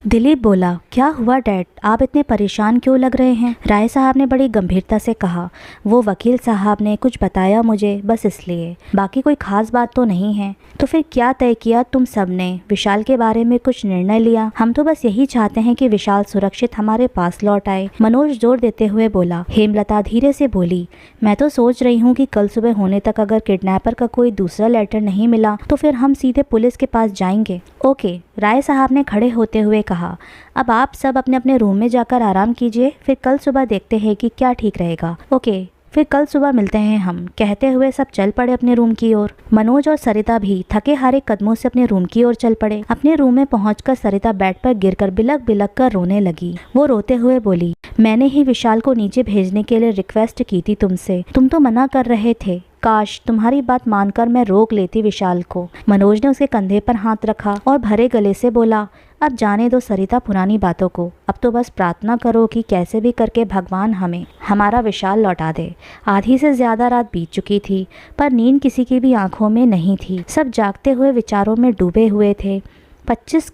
दिलीप बोला, क्या हुआ डैड, आप इतने परेशान क्यों लग रहे हैं? राय साहब ने बड़ी गंभीरता से कहा, वो वकील साहब ने कुछ बताया मुझे, बस इसलिए, बाकी कोई खास बात तो नहीं है। तो फिर क्या तय किया तुम सब ने? विशाल के बारे में कुछ निर्णय लिया? हम तो बस यही चाहते हैं कि विशाल सुरक्षित हमारे पास लौट आए, मनोज जोर देते हुए बोला। हेमलता धीरे से बोली, मैं तो सोच रही हूँ कि कल सुबह होने तक अगर किडनैपर का कोई दूसरा लेटर नहीं मिला तो फिर हम सीधे पुलिस के पास जाएंगे। ओके, राय साहब ने खड़े होते हुए कहा, अब आप सब अपने अपने रूम में जाकर आराम कीजिए, फिर कल सुबह देखते हैं कि क्या ठीक रहेगा। ओके, फिर कल सुबह मिलते हैं हम, कहते हुए सब चल पड़े अपने रूम की ओर। मनोज और सरिता भी थके हारे कदमों से अपने रूम की ओर चल पड़े। अपने रूम में पहुंचकर सरिता बेड पर गिरकर बिलक बिलक कर रोने लगी। वो रोते हुए बोली, मैंने ही विशाल को नीचे भेजने के लिए रिक्वेस्ट की थी तुमसे, तुम तो मना कर रहे थे। काश तुम्हारी बात मानकर मैं रोक लेती विशाल को। मनोज ने उसके कंधे पर हाथ रखा और भरे गले से बोला, अब जाने दो सरिता पुरानी बातों को, अब तो बस प्रार्थना करो कि कैसे भी करके भगवान हमें हमारा विशाल लौटा दे। आधी से ज्यादा रात बीत चुकी थी, पर नींद किसी की भी आंखों में नहीं थी। सब जागते हुए विचारों में डूबे हुए थे। 25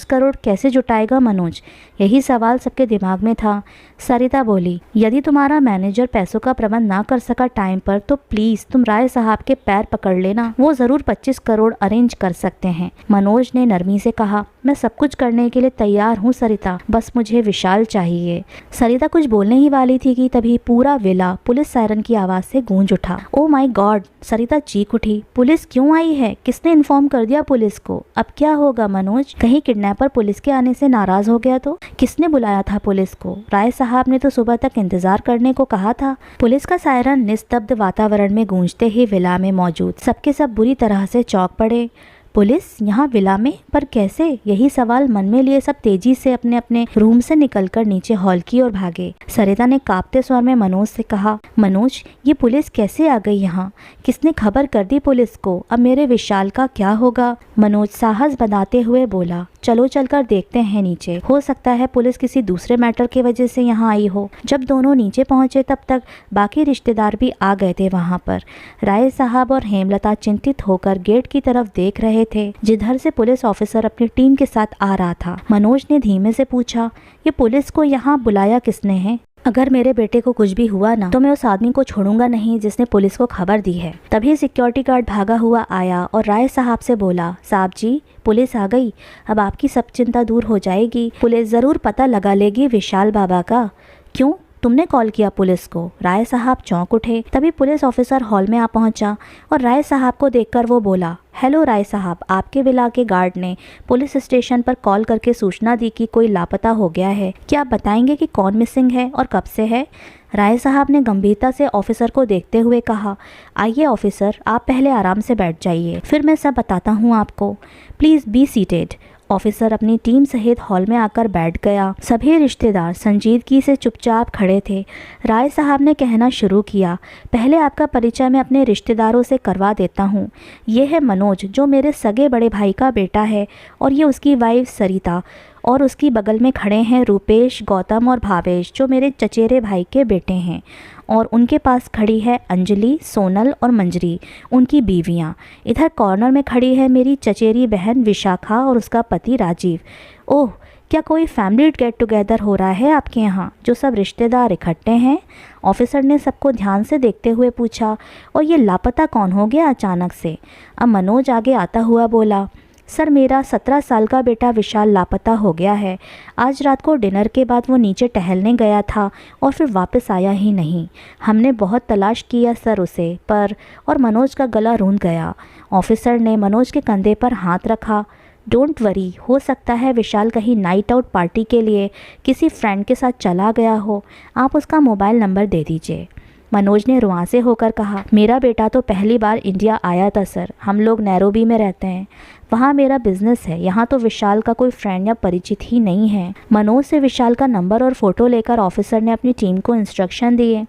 करोड़ कैसे जुटाएगा मनोज? यही सवाल सबके दिमाग में था। सरिता बोली, यदि तुम्हारा मैनेजर पैसों का प्रबंध ना कर सका टाइम पर तो प्लीज तुम राय साहब के पैर पकड़ लेना, वो जरूर 25 करोड़ अरेंज कर सकते हैं। मनोज ने नरमी से कहा, मैं सब कुछ करने के लिए तैयार हूँ सरिता, बस मुझे विशाल चाहिए। सरिता कुछ बोलने ही वाली थी कि तभी पूरा विला पुलिस सायरन की आवाज से गूंज उठा। ओ माय गॉड, सरिता चीख उठी, पुलिस क्यों आई है? किसने इन्फॉर्म कर दिया पुलिस को? अब क्या होगा मनोज? कहीं किडनैपर पुलिस के आने से नाराज हो गया तो? किसने बुलाया था पुलिस को? राय साहब ने तो सुबह तक इंतजार करने को कहा था। पुलिस का सायरन निस्तब्ध वातावरण में गूंजते ही विला में मौजूद सबके सब बुरी तरह से चौंक पड़े। पुलिस यहाँ विला में? पर कैसे? यही सवाल मन में लिए सब तेजी से अपने अपने रूम से निकलकर नीचे हॉल की ओर भागे। सरिता ने कांपते स्वर में मनोज से कहा, मनोज ये पुलिस कैसे आ गई यहाँ? किसने खबर कर दी पुलिस को? अब मेरे विशाल का क्या होगा? मनोज साहस बनाते हुए बोला, चलो चलकर देखते हैं नीचे, हो सकता है पुलिस किसी दूसरे मैटर की वजह से यहाँ आई हो। जब दोनों नीचे पहुंचे तब तक बाकी रिश्तेदार भी आ गए थे वहाँ पर। राय साहब और हेमलता चिंतित होकर गेट की तरफ देख रहे थे जिधर से पुलिस ऑफिसर अपनी टीम के साथ आ रहा था। मनोज ने धीमे से पूछा, ये पुलिस को यहाँ बुलाया किसने है? अगर मेरे बेटे को कुछ भी हुआ ना तो मैं उस आदमी को छोड़ूंगा नहीं जिसने पुलिस को खबर दी है। तभी सिक्योरिटी गार्ड भागा हुआ आया और राय साहब से बोला, साहब जी पुलिस आ गई, अब आपकी सब चिंता दूर हो जाएगी। पुलिस जरूर पता लगा लेगी विशाल बाबा का। क्यों, तुमने कॉल किया पुलिस को? राय साहब चौंक उठे। तभी पुलिस ऑफिसर हॉल में आ पहुंचा और राय साहब को देखकर वो बोला, हेलो राय साहब, आपके विला के गार्ड ने पुलिस स्टेशन पर कॉल करके सूचना दी कि कोई लापता हो गया है। क्या आप बताएंगे कि कौन मिसिंग है और कब से है? राय साहब ने गंभीरता से ऑफिसर को देखते हुए कहा, आइए ऑफिसर, आप पहले आराम से बैठ जाइए, फिर मैं सब बताता हूँ आपको। Please be seated. ऑफिसर अपनी टीम सहित हॉल में आकर बैठ गया। सभी रिश्तेदार संजीदगी से चुपचाप खड़े थे। राय साहब ने कहना शुरू किया, पहले आपका परिचय मैं अपने रिश्तेदारों से करवा देता हूँ। ये है मनोज जो मेरे सगे बड़े भाई का बेटा है, और ये उसकी वाइफ सरिता, और उसकी बगल में खड़े हैं रूपेश, गौतम और भावेश जो मेरे चचेरे भाई के बेटे हैं, और उनके पास खड़ी है अंजलि, सोनल और मंजरी, उनकी बीवियां। इधर कॉर्नर में खड़ी है मेरी चचेरी बहन विशाखा और उसका पति राजीव। ओह, क्या कोई फैमिली गेट टुगेदर हो रहा है आपके यहाँ जो सब रिश्तेदार इकट्ठे हैं? ऑफिसर ने सबको ध्यान से देखते हुए पूछा, और ये लापता कौन हो गया अचानक से? अब मनोज आगे आता हुआ बोला, सर मेरा 17 साल का बेटा विशाल लापता हो गया है। आज रात को डिनर के बाद वो नीचे टहलने गया था और फिर वापस आया ही नहीं। हमने बहुत तलाश किया सर उसे, पर और मनोज का गला रूंध गया। ऑफिसर ने मनोज के कंधे पर हाथ रखा। डोंट वरी, हो सकता है विशाल कहीं नाइट आउट पार्टी के लिए किसी फ्रेंड के साथ चला गया हो। आप उसका मोबाइल नंबर दे दीजिए। मनोज ने रुआंसे होकर कहा, मेरा बेटा तो पहली बार इंडिया आया था सर, हम लोग नैरोबी में रहते हैं, वहाँ मेरा बिजनेस है, यहाँ तो विशाल का कोई फ्रेंड या परिचित ही नहीं है। मनोज से विशाल का नंबर और फोटो लेकर ऑफिसर ने अपनी टीम को इंस्ट्रक्शन दिए,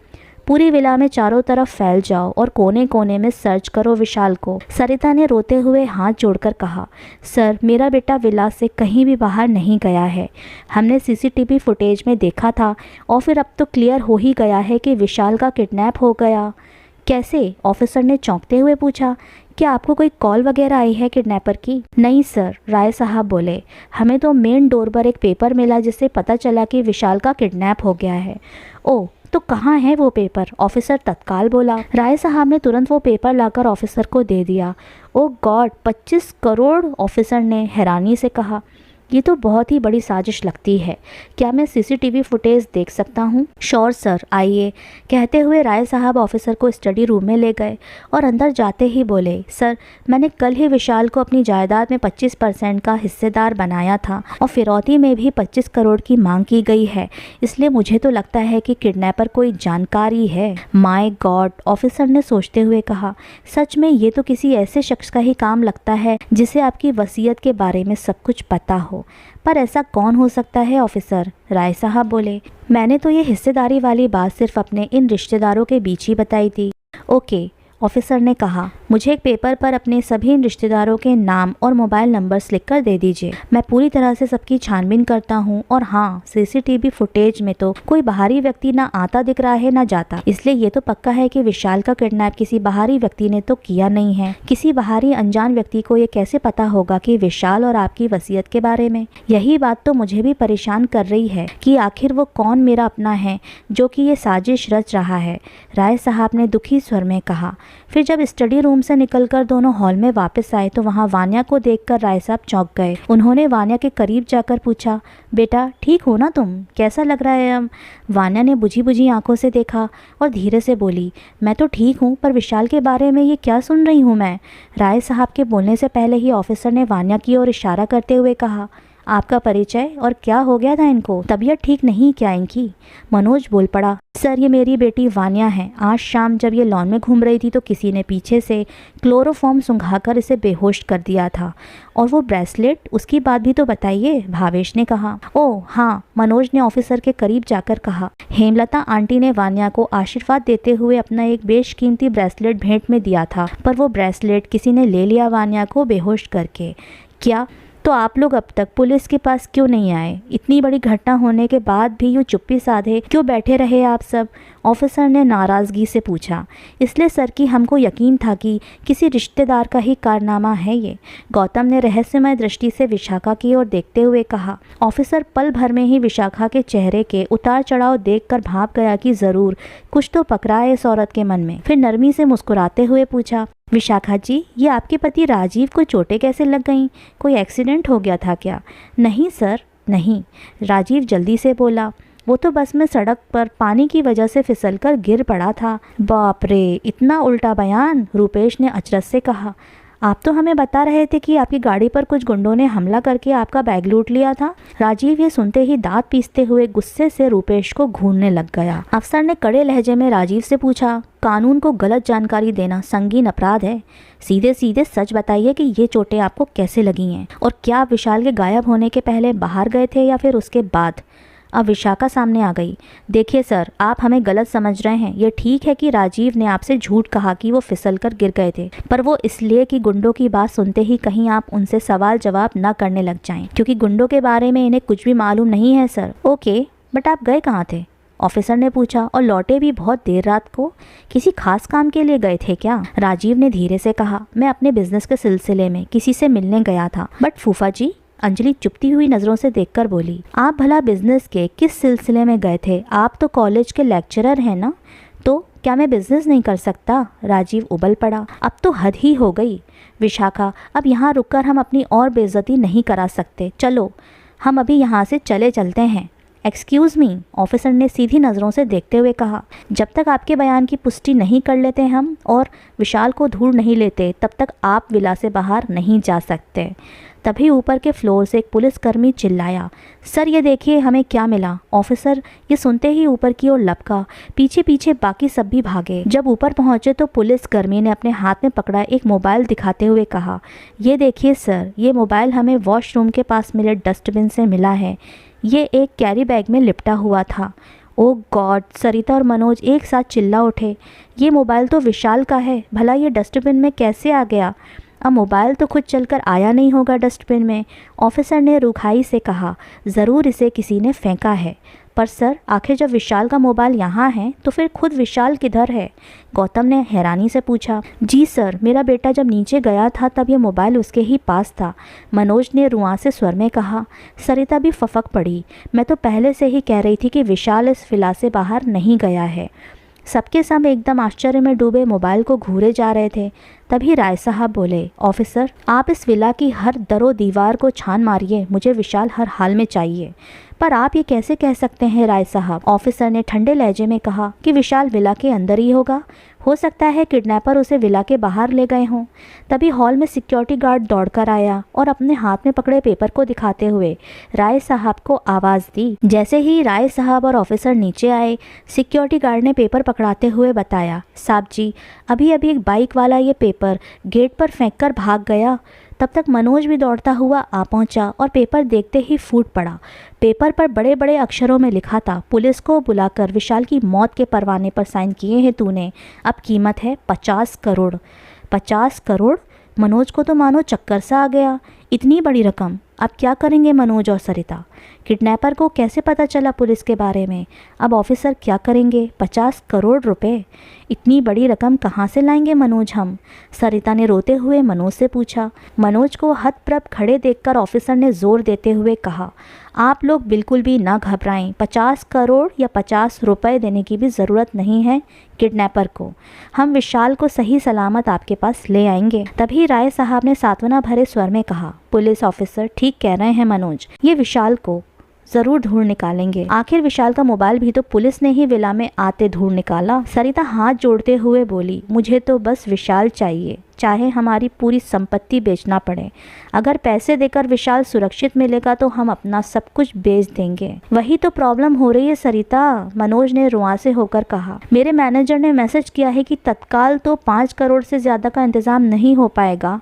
पूरी विला में चारों तरफ फैल जाओ और कोने कोने में सर्च करो विशाल को। सरिता ने रोते हुए हाथ जोड़कर कहा, सर मेरा बेटा विला से कहीं भी बाहर नहीं गया है, हमने सीसीटीवी फुटेज में देखा था और फिर अब तो क्लियर हो ही गया है कि विशाल का किडनैप हो गया। कैसे? ऑफिसर ने चौंकते हुए पूछा। क्या आपको कोई कॉल वगैरह आई है किडनैपर की? नहीं सर, राय साहब बोले, हमें तो मेन डोर पर एक पेपर मिला जिससे पता चला कि विशाल का किडनैप हो गया है। ओह, तो कहाँ है वो पेपर? ऑफिसर तत्काल बोला। राय साहब ने तुरंत वो पेपर लाकर ऑफिसर को दे दिया। ओ गॉड, 25 करोड़! ऑफिसर ने हैरानी से कहा। ये तो बहुत ही बड़ी साजिश लगती है। क्या मैं सीसीटीवी फुटेज देख सकता हूँ? श्योर सर, आइए, कहते हुए राय साहब ऑफिसर को स्टडी रूम में ले गए और अंदर जाते ही बोले, सर, मैंने कल ही विशाल को अपनी जायदाद में 25% का हिस्सेदार बनाया था और फिरौती में भी 25 करोड़ की मांग की गई है, इसलिए मुझे तो लगता है कि किडनैपर कोई जानकारी है। माय गॉड, ऑफिसर ने सोचते हुए कहा, सच में ये तो किसी ऐसे शख्स का ही काम लगता है जिसे आपकी वसीयत के बारे में सब कुछ पता हो। पर ऐसा कौन हो सकता है ऑफिसर? राय साहब बोले, मैंने तो ये हिस्सेदारी वाली बात सिर्फ अपने इन रिश्तेदारों के बीच ही बताई थी। ओके, ऑफिसर ने कहा, मुझे एक पेपर पर अपने सभी रिश्तेदारों के नाम और मोबाइल नंबर्स लिखकर दे दीजिए। मैं पूरी तरह से सबकी छानबीन करता हूँ और हाँ, सीसीटीवी फुटेज में तो कोई बाहरी व्यक्ति ना आता दिख रहा है ना जाता, इसलिए ये तो पक्का है कि विशाल का किडनैप किसी बाहरी व्यक्ति ने तो किया नहीं है। किसी बाहरी अनजान व्यक्ति को ये कैसे पता होगा कि विशाल और आपकी वसीयत के बारे में? यही बात तो मुझे भी परेशान कर रही है कि आखिर वो कौन मेरा अपना है जो कि ये साजिश रच रहा है, राय साहब ने दुखी स्वर में कहा। फिर जब स्टडी रूम से निकलकर दोनों हॉल में वापस आए तो वहाँ वान्या को देखकर राय साहब चौंक गए। उन्होंने वान्या के करीब जाकर पूछा, बेटा ठीक हो ना तुम? कैसा लग रहा है अब? वान्या ने बुझी बुझी आंखों से देखा और धीरे से बोली, मैं तो ठीक हूँ, पर विशाल के बारे में ये क्या सुन रही हूँ मैं? राय साहब के बोलने से पहले ही ऑफिसर ने वान्या की ओर इशारा करते हुए कहा, आपका परिचय और क्या हो गया था इनको? तबीयत ठीक नहीं क्या इनकी? मनोज बोल पड़ा, सर, ये मेरी बेटी वान्या है। आज शाम जब ये लॉन में घूम रही थी तो किसी ने पीछे से क्लोरोफॉर्म सुंघाकर इसे बेहोश कर दिया था। और वो ब्रेसलेट, उसकी बात भी तो बताइए, भावेश ने कहा। ओह हाँ, मनोज ने ऑफिसर के करीब जाकर कहा। हेमलता आंटी ने वान्या को आशीर्वाद देते हुए अपना एक बेशकीमती ब्रेसलेट भेंट में दिया था, पर वो ब्रेसलेट किसी ने ले लिया वान्या को बेहोश करके। क्या? तो आप लोग अब तक पुलिस के पास क्यों नहीं आए? इतनी बड़ी घटना होने के बाद भी यूँ चुप्पी साधे क्यों बैठे रहे आप सब? ऑफिसर ने नाराज़गी से पूछा। इसलिए सर कि हमको यकीन था कि किसी रिश्तेदार का ही कारनामा है ये, गौतम ने रहस्यमय दृष्टि से विशाखा की ओर देखते हुए कहा। ऑफिसर पल भर में ही विशाखा के चेहरे के उतार चढ़ाव देखकर भांप गया कि ज़रूर कुछ तो पकड़ा है इस औरत के मन में। फिर नरमी से मुस्कुराते हुए पूछा, विशाखा जी, ये आपके पति राजीव को चोटें कैसे लग गईं? कोई एक्सीडेंट हो गया था क्या? नहीं सर, नहीं, राजीव जल्दी से बोला, वो तो बस में सड़क पर पानी की वजह से फिसलकर गिर पड़ा था। बाप रे, इतना उल्टा बयान, रूपेश ने अचरज से कहा। आप तो हमें बता रहे थे कि आपकी गाड़ी पर कुछ गुंडों ने हमला करके आपका बैग लूट लिया था। राजीव ये सुनते ही दांत पीसते हुए गुस्से से रूपेश को घूरने लग गया। अफसर ने कड़े लहजे में राजीव से पूछा, कानून को गलत जानकारी देना संगीन अपराध है। सीधे सीधे सच बताइए कि ये चोटें आपको कैसे लगी हैं और क्या आप विशाल के गायब होने के पहले बाहर गए थे या फिर उसके बाद? अब विशाखा सामने आ गई। देखिए सर, आप हमें गलत समझ रहे हैं। ये ठीक है कि राजीव ने आपसे झूठ कहा कि वो फिसलकर गिर गए थे, पर वो इसलिए कि गुंडों की बात सुनते ही कहीं आप उनसे सवाल जवाब न करने लग जाएं, क्योंकि गुंडों के बारे में इन्हें कुछ भी मालूम नहीं है सर। ओके, बट आप गए कहाँ थे? ऑफिसर ने पूछा, और लौटे भी बहुत देर रात को। किसी खास काम के लिए गए थे क्या? राजीव ने धीरे से कहा, मैं अपने बिजनेस के सिलसिले में किसी से मिलने गया था। बट फूफा जी, अंजलि चुपती हुई नज़रों से देखकर बोली, आप भला बिजनेस के किस सिलसिले में गए थे? आप तो कॉलेज के लेक्चरर हैं ना, तो क्या मैं बिजनेस नहीं कर सकता? राजीव उबल पड़ा। अब तो हद ही हो गई विशाखा, अब यहाँ रुककर हम अपनी और बेइज्जती नहीं करा सकते। चलो हम अभी यहाँ से चलते हैं। एक्सक्यूज़ मी, ऑफिसर ने सीधी नज़रों से देखते हुए कहा, जब तक आपके बयान की पुष्टि नहीं कर लेते हम और विशाल को ढूंढ नहीं लेते, तब तक आप विला से बाहर नहीं जा सकते। तभी ऊपर के फ्लोर से एक पुलिसकर्मी चिल्लाया, सर ये देखिए हमें क्या मिला। ऑफिसर ये सुनते ही ऊपर की ओर लपका। पीछे पीछे बाकी सब भी भागे। जब ऊपर पहुंचे तो पुलिसकर्मी ने अपने हाथ में पकड़ा एक मोबाइल दिखाते हुए कहा, ये देखिए सर, ये मोबाइल हमें वॉशरूम के पास मिले डस्टबिन से मिला है। ये एक कैरी बैग में लिपटा हुआ था। ओ गॉड, सरिता और मनोज एक साथ चिल्ला उठे, ये मोबाइल तो विशाल का है, भला ये डस्टबिन में कैसे आ गया? अब मोबाइल तो खुद चलकर आया नहीं होगा डस्टबिन में। ऑफिसर ने रुखाई से कहा, ज़रूर इसे किसी ने फेंका है। पर सर, आखिर जब विशाल का मोबाइल यहाँ है तो फिर खुद विशाल किधर है? गौतम ने हैरानी से पूछा। जी सर, मेरा बेटा जब नीचे गया था तब ये मोबाइल उसके ही पास था, मनोज ने रुआंसे स्वर में कहा। सरिता भी फफक पड़ी। मैं तो पहले से ही कह रही थी कि विशाल इस विला से बाहर नहीं गया है। सबके सब एकदम आश्चर्य में डूबे मोबाइल को घूरे जा रहे थे। तभी राय साहब बोले, ऑफिसर, आप इस विला की हर दरो दीवार को छान मारिए, मुझे विशाल हर हाल में चाहिए। पर आप ये कैसे कह सकते हैं राय साहब? ऑफिसर ने ठंडे लहजे में कहा कि विशाल विला के अंदर ही होगा। हो सकता है किडनैपर उसे विला के बाहर ले गए हों। तभी हॉल में सिक्योरिटी गार्ड दौड़कर आया और अपने हाथ में पकड़े पेपर को दिखाते हुए राय साहब को आवाज़ दी। जैसे ही राय साहब और ऑफिसर नीचे आए, सिक्योरिटी गार्ड ने पेपर पकड़ाते हुए बताया, साहब जी, अभी अभी एक बाइक वाला ये पेपर गेट पर फेंक कर भाग गया। तब तक मनोज भी दौड़ता हुआ आ पहुंचा और पेपर देखते ही फूट पड़ा। पेपर पर बड़े बड़े अक्षरों में लिखा था, पुलिस को बुलाकर विशाल की मौत के परवाने पर साइन किए हैं तूने, अब कीमत है 50 करोड़। 50 करोड़? मनोज को तो मानो चक्कर सा आ गया। इतनी बड़ी रकम, अब क्या करेंगे मनोज और सरिता? किडनैपर को कैसे पता चला पुलिस के बारे में? अब ऑफिसर क्या करेंगे? 50 करोड़ रुपए, इतनी बड़ी रकम कहाँ से लाएंगे मनोज हम? सरिता ने रोते हुए मनोज से पूछा। मनोज को हतप्रभ खड़े देखकर ऑफिसर ने जोर देते हुए कहा, आप लोग बिल्कुल भी ना घबराएं, 50 करोड़ या 50 रुपए देने की भी ज़रूरत नहीं है किडनैपर को। हम विशाल को सही सलामत आपके पास ले आएंगे। तभी राय साहब ने सांत्वना भरे स्वर में कहा, पुलिस ऑफिसर ठीक कह रहे हैं मनोज, ये विशाल को ज़रूर ढूंढ निकालेंगे। आखिर विशाल का मोबाइल भी तो पुलिस ने ही विला में आते ढूंढ निकाला। सरिता हाथ जोड़ते हुए बोली, मुझे तो बस विशाल चाहिए, चाहे हमारी पूरी संपत्ति बेचना पड़े। अगर पैसे देकर विशाल सुरक्षित मिलेगा तो हम अपना सब कुछ बेच देंगे। वही तो प्रॉब्लम हो रही है सरिता, मनोज ने रुआंसे होकर कहा। मेरे मैनेजर ने मैसेज किया है कि तत्काल तो 5 करोड़ से ज़्यादा का इंतज़ाम नहीं हो पाएगा।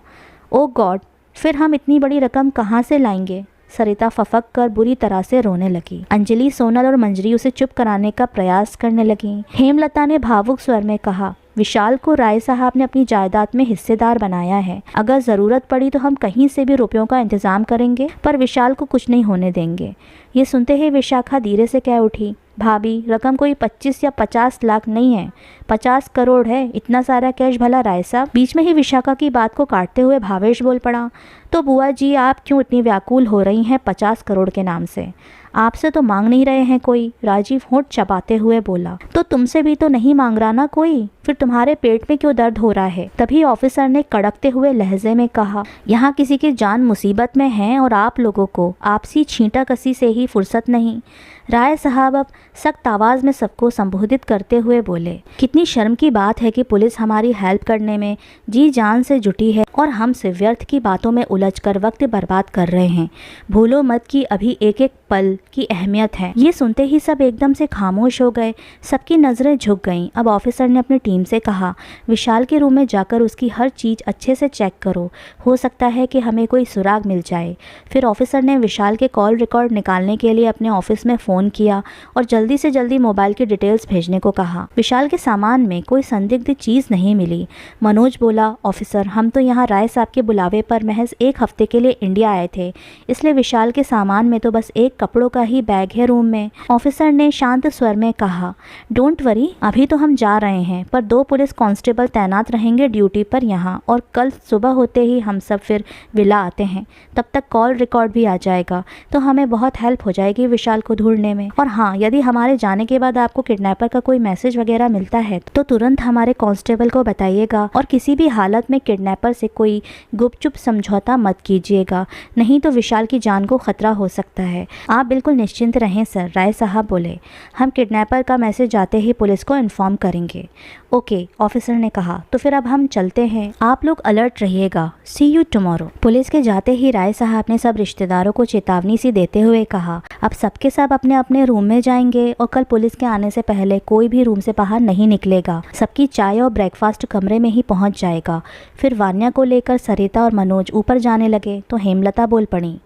ओ गॉड, फिर हम इतनी बड़ी रकम कहाँ से लाएंगे? सरिता फफक कर बुरी तरह से रोने लगी। अंजलि, सोनल और मंजरी उसे चुप कराने का प्रयास करने लगी। हेमलता ने भावुक स्वर में कहा, विशाल को राय साहब ने अपनी जायदाद में हिस्सेदार बनाया है। अगर ज़रूरत पड़ी तो हम कहीं से भी रुपयों का इंतजाम करेंगे, पर विशाल को कुछ नहीं होने देंगे। ये सुनते ही विशाखा धीरे से कह उठी, भाभी, रकम कोई 25 या 50 लाख नहीं है, 50 करोड़ है। इतना सारा कैश भला राय साहब? बीच में ही विशाखा की बात को काटते हुए भावेश बोल पड़ा, तो बुआ जी आप क्यों इतनी व्याकुल हो रही हैं 50 करोड़ के नाम से? आपसे तो मांग नहीं रहे हैं कोई। राजीव होंठ चबाते हुए बोला, तो तुमसे भी तो नहीं मांग रहा ना कोई, फिर तुम्हारे पेट में क्यों दर्द हो रहा है? तभी ऑफिसर ने कड़कते हुए लहजे में कहा, यहाँ किसी की जान मुसीबत में है और आप लोगों को आपसी छींटा कसी से ही फुर्सत नहीं। राय साहब अब सख्त आवाज़ में सबको संबोधित करते हुए बोले, कितनी शर्म की बात है कि पुलिस हमारी हेल्प करने में जी जान से जुटी है और हम से व्यर्थ की बातों में उलझकर वक्त बर्बाद कर रहे हैं। भूलो मत कि अभी एक एक पल की अहमियत है। ये सुनते ही सब एकदम से खामोश हो गए, सबकी नज़रें झुक गईं। अब ऑफिसर ने अपनी टीम से कहा, विशाल के रूम में जाकर उसकी हर चीज़ अच्छे से चेक करो, हो सकता है कि हमें कोई सुराग मिल जाए। फिर ऑफिसर ने विशाल के कॉल रिकॉर्ड निकालने के लिए अपने ऑफिस में फ़ोन किया और जल्दी से जल्दी मोबाइल की डिटेल्स भेजने को कहा। विशाल के सामान में कोई संदिग्ध चीज़ नहीं मिली। मनोज बोला, ऑफिसर, हम तो यहाँ राय साहब के बुलावे पर महज 1 हफ्ते के लिए इंडिया आए थे, इसलिए विशाल के सामान में तो बस एक कपड़ों का ही बैग है रूम में। ऑफिसर ने शांत स्वर में कहा, डोंट वरी, अभी तो हम जा रहे हैं, पर 2 पुलिस कांस्टेबल तैनात रहेंगे ड्यूटी पर यहाँ, और कल सुबह होते ही हम सब फिर विला आते हैं। तब तक कॉल रिकॉर्ड भी आ जाएगा, तो हमें बहुत हेल्प हो जाएगी विशाल को ढूंढने में। और हाँ, यदि हमारे जाने के बाद आपको किडनैपर का कोई मैसेज वगैरह मिलता है तो तुरंत हमारे कांस्टेबल को बताइएगा, और किसी भी हालत में किडनैपर से कोई गुपचुप समझौता मत कीजिएगा, नहीं तो विशाल की जान को खतरा हो सकता है। आप बिल्कुल निश्चिंत रहें सर, राय साहब बोले, हम किडनैपर का मैसेज आते ही पुलिस को इन्फॉर्म करेंगे। ओके, ऑफिसर ने कहा, तो फिर अब हम चलते हैं, आप लोग अलर्ट रहिएगा, सी यू टुमारो। पुलिस के जाते ही राय साहब ने सब रिश्तेदारों को चेतावनी सी देते हुए कहा, अब सबके सब अपने अपने रूम में जाएंगे और कल पुलिस के आने से पहले कोई भी रूम से बाहर नहीं निकलेगा। सबकी चाय और ब्रेकफास्ट कमरे में ही पहुंच जाएगा। फिर वान्या को लेकर सरिता और मनोज ऊपर जाने लगे तो हेमलता बोल पड़ी,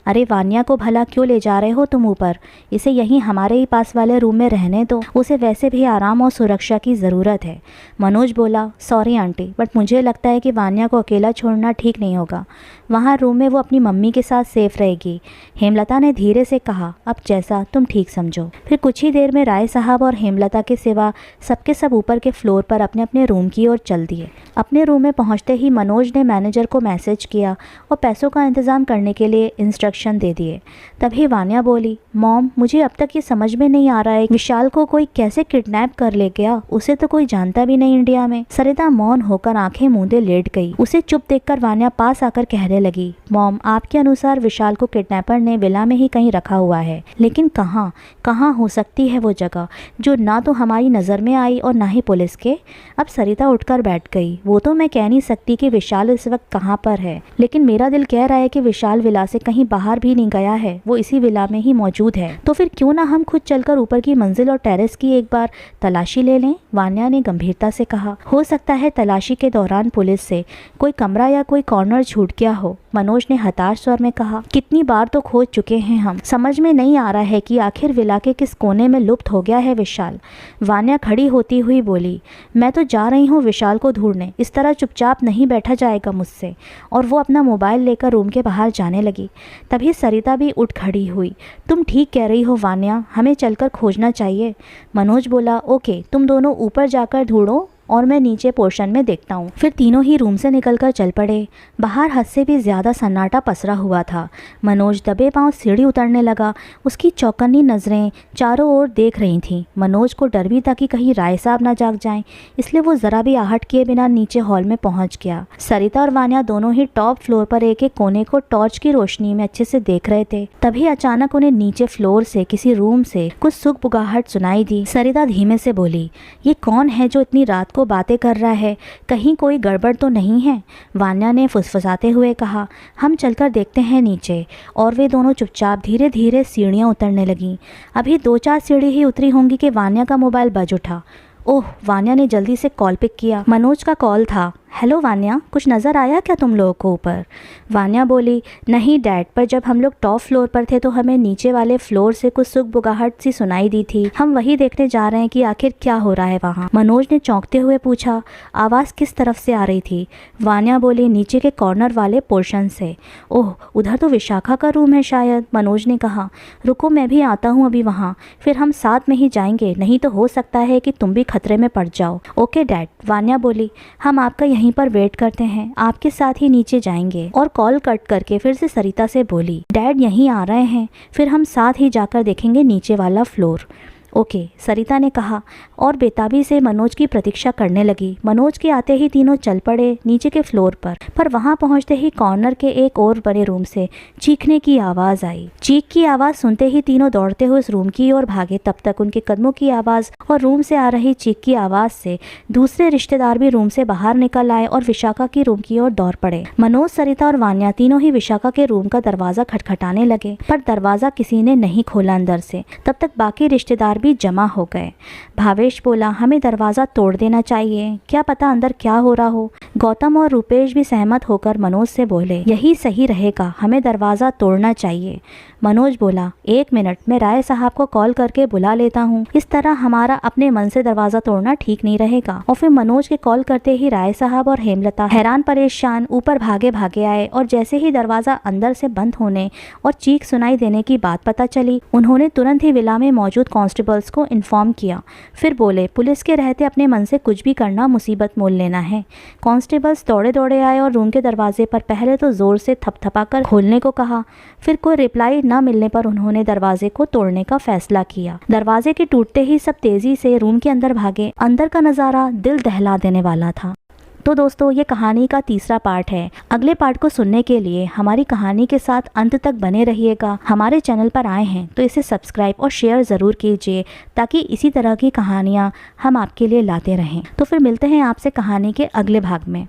अरे वान्या को भला क्यों ले जा रहे हो तुम ऊपर? इसे यहीं हमारे ही पास वाले रूम में रहने दो, उसे वैसे भी आराम और सुरक्षा की ज़रूरत है। मनोज बोला, सॉरी आंटी, बट मुझे लगता है कि वान्या को अकेला छोड़ना ठीक नहीं होगा। वहाँ रूम में वो अपनी मम्मी के साथ सेफ रहेगी। हेमलता ने धीरे से कहा, अब जैसा तुम ठीक समझो। फिर कुछ ही देर में राय साहब और हेमलता के सिवा सबके सब ऊपर के फ्लोर पर अपने अपने रूम की ओर चल दिए। अपने रूम में पहुंचते ही मनोज ने मैनेजर को मैसेज किया और पैसों का इंतज़ाम करने के लिए इंस्ट्रक्शन दे दिए। तभी वान्या बोली, मॉम, मुझे अब तक ये समझ में नहीं आ रहा है विशाल को कोई कैसे किडनैप कर ले गया। उसे तो कोई जानता भी नहीं इंडिया में। सरिता मौन होकर आंखें मूंदे लेट गई। उसे चुप देखकर वान्या पास आकर कहने लगी, मॉम, आपके अनुसार विशाल को किडनैपर ने विला में ही कहीं रखा हुआ है, लेकिन कहाँ हो सकती है वो जगह जो ना तो हमारी नज़र में आई और ना ही पुलिस के। अब सरिता उठकर बैठ गई। वो तो मैं कह नहीं सकती कि विशाल इस वक्त कहाँ पर है, लेकिन मेरा दिल कह रहा है कि विशाल विला से कहीं बाहर भी नहीं गया है, वो इसी विला में ही मौजूद है। तो फिर क्यों ना हम खुद चलकर ऊपर की मंजिल और टेरेस की एक बार तलाशी ले लें, वान्या ने गंभीरता से कहा। हो सकता है तलाशी के दौरान पुलिस से कोई कमरा या कोई कॉर्नर छूट गया हो, मनोज ने हताश स्वर में कहा। कितनी बार तो खोज चुके हैं हम, समझ में नहीं आ रहा है कि आखिर विला के किस कोने में लुप्त हो गया है विशाल। वान्या खड़ी होती हुई बोली, मैं तो जा रही हूँ विशाल को ढूंढने, इस तरह चुपचाप नहीं बैठा जाएगा मुझसे। और वो अपना मोबाइल लेकर रूम के बाहर जाने लगी। तभी सरिता भी उठ खड़ी हुई। तुम ठीक कह रही हो वान्या, हमें चलकर खोजना चाहिए। मनोज बोला, ओके, तुम दोनों ऊपर जाकर ढूंढो और मैं नीचे पोर्शन में देखता हूँ। फिर तीनों ही रूम से निकलकर चल पड़े। बाहर हद से भी ज़्यादा सन्नाटा पसरा हुआ था। मनोज दबे पांव सीढ़ी उतरने लगा। उसकी चौकन्नी नज़रें चारों ओर देख रही थीं। मनोज को डर भी था कि कहीं राय साहब ना जाग जाएं, इसलिए वो ज़रा भी आहट किए बिना नीचे हॉल में पहुँच गया। सरिता और वान्या दोनों ही टॉप फ्लोर पर एक एक कोने को टॉर्च की रोशनी में अच्छे से देख रहे थे। तभी अचानक उन्हें नीचे फ्लोर से किसी रूम से कुछ सुगबुगाहट सुनाई दी। सरिता धीमे से बोली, ये कौन है जो इतनी रात को बातें कर रहा है? कहीं कोई गड़बड़ तो नहीं है? वान्या ने फुसफुसाते हुए कहा, हम चलकर देखते हैं नीचे। और वे दोनों चुपचाप धीरे धीरे सीढ़ियां उतरने लगीं। अभी 2-4 सीढ़ी ही उतरी होंगी कि वान्या का मोबाइल बज उठा। ओह, वान्या ने जल्दी से कॉल पिक किया। मनोज का कॉल था। हेलो वान्या, कुछ नज़र आया क्या तुम लोगों को ऊपर? वान्या बोली, नहीं डैड, पर जब हम लोग टॉप फ्लोर पर थे तो हमें नीचे वाले फ्लोर से कुछ सुगबुगाहट सी सुनाई दी थी। हम वही देखने जा रहे हैं कि आखिर क्या हो रहा है वहाँ। मनोज ने चौंकते हुए पूछा, आवाज़ किस तरफ से आ रही थी? वान्या बोली, नीचे के कॉर्नर वाले पोर्शन से। ओह, उधर तो विशाखा का रूम है शायद, मनोज ने कहा। रुको, मैं भी आता हूँ अभी वहाँ, फिर हम साथ में ही जाएंगे, नहीं तो हो सकता है कि तुम भी खतरे में पड़ जाओ। ओके डैड, वान्या बोली, हम आपका यहीं पर वेट करते हैं, आपके साथ ही नीचे जाएंगे। और कॉल कट करके फिर से सरिता से बोली, डैड यहीं आ रहे हैं, फिर हम साथ ही जाकर देखेंगे नीचे वाला फ्लोर। ओके, सरिता ने कहा और बेताबी से मनोज की प्रतीक्षा करने लगी। मनोज के आते ही तीनों चल पड़े नीचे के फ्लोर पर वहां पहुंचते ही कॉर्नर के एक और बड़े रूम से चीखने की आवाज़ आई। चीख की आवाज़ सुनते ही तीनों दौड़ते हुए उस रूम की ओर भागे। तब तक उनके कदमों की आवाज़ और रूम से आ रही चीख की आवाज़ से दूसरे रिश्तेदार भी रूम से बाहर निकल आए और विशाखा की रूम की ओर दौड़ पड़े। मनोज, सरिता और वान्या तीनों ही विशाखा के रूम का दरवाज़ा खटखटाने लगे, पर दरवाज़ा किसी ने नहीं खोला अंदर से। तब तक बाकी रिश्तेदार भी जमा हो गए। भावेश बोला, हमें दरवाज़ा तोड़ देना चाहिए, क्या पता अंदर क्या हो रहा हो। गौतम और रूपेश भी सहमत होकर मनोज से बोले, यही सही रहेगा, हमें दरवाज़ा तोड़ना चाहिए। मनोज बोला, 1 मिनट, मैं राय साहब को कॉल करके बुला लेता हूँ, इस तरह हमारा अपने मन से दरवाज़ा तोड़ना ठीक नहीं रहेगा। और फिर मनोज के कॉल करते ही राय साहब और हेमलता हैरान परेशान ऊपर भागे भागे आए और जैसे ही दरवाज़ा अंदर से बंद होने और चीख सुनाई देने की बात पता चली, उन्होंने तुरंत ही विला में मौजूद कांस्टेबल्स को इन्फॉर्म किया। फिर बोले, पुलिस के रहते अपने मन से कुछ भी करना मुसीबत मोल लेना है। कांस्टेबल्स दौड़े दौड़े आए और रूम के दरवाजे पर पहले तो जोर से थपथपाकर खोलने को कहा, फिर कोई रिप्लाई न मिलने पर उन्होंने दरवाजे को तोड़ने का फैसला किया। दरवाजे के टूटते ही सब तेजी से रूम के अंदर भागे। अंदर का नज़ारा दिल दहला देने वाला था। तो दोस्तों, ये कहानी का तीसरा पार्ट है। अगले पार्ट को सुनने के लिए हमारी कहानी के साथ अंत तक बने रहिएगा। हमारे चैनल पर आए हैं तो इसे सब्सक्राइब और शेयर ज़रूर कीजिए ताकि इसी तरह की कहानियाँ हम आपके लिए लाते रहें। तो फिर मिलते हैं आपसे कहानी के अगले भाग में।